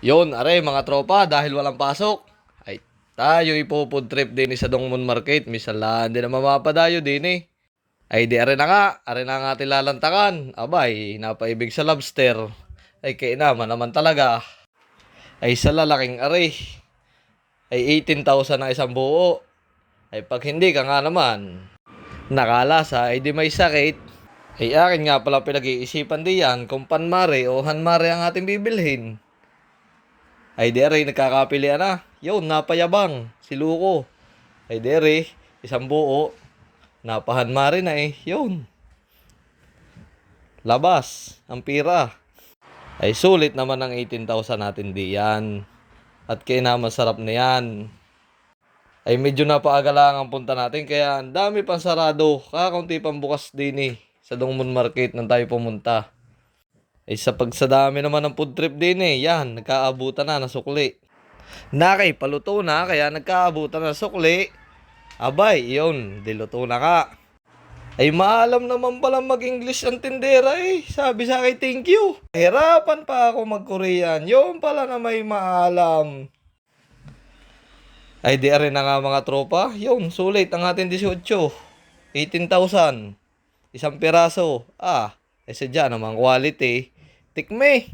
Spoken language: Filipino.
Yon, are mga tropa, dahil walang pasok, ay tayo ipo-food trip din sa Dongmon Market. Misalaan din na mamapadayo din eh. Ay di are na nga ating lalantakan. Abay, napaibig sa lobster. Ay kainaman naman talaga. Ay sa lalaking are. Ay 18,000 ang isang buo. Ay pag hindi ka nga naman, nakalasa ay di may sakit. Ay akin nga pala pinag-iisipan diyan kung panmare o hanmare ang ating bibilhin. Ay dere, nagkakapilian na. Yun, napayabang. Si Luko. Ay dere, isang buo. Napahanma rin na eh. Yun. Labas. Ang pira. Ay sulit naman ang 18,000 natin diyan. At kaya na masarap na yan. Ay medyo napaaga lang ang punta natin. Kaya ang dami pang sarado. Kakaunti pang bukas din eh. Sa Dongmon Market nang tayo pumunta. Ay sa pagsadami naman ng food trip din eh. Yan, nagkaabutan na ng sukli. Nakay paluto na kaya nagkaabutan na sukli. Abay, yun, diluto na ka. Ay maalam naman pala mag-English ang tindera eh. Sabi sa akin, thank you. Hirapan pa ako mag-Korean. Yun pala na may maalam. Ay di rin na nga mga tropa. Yun, sulit ang ating 18. 18,000. Isang piraso. Sadya naman quality. Tikme.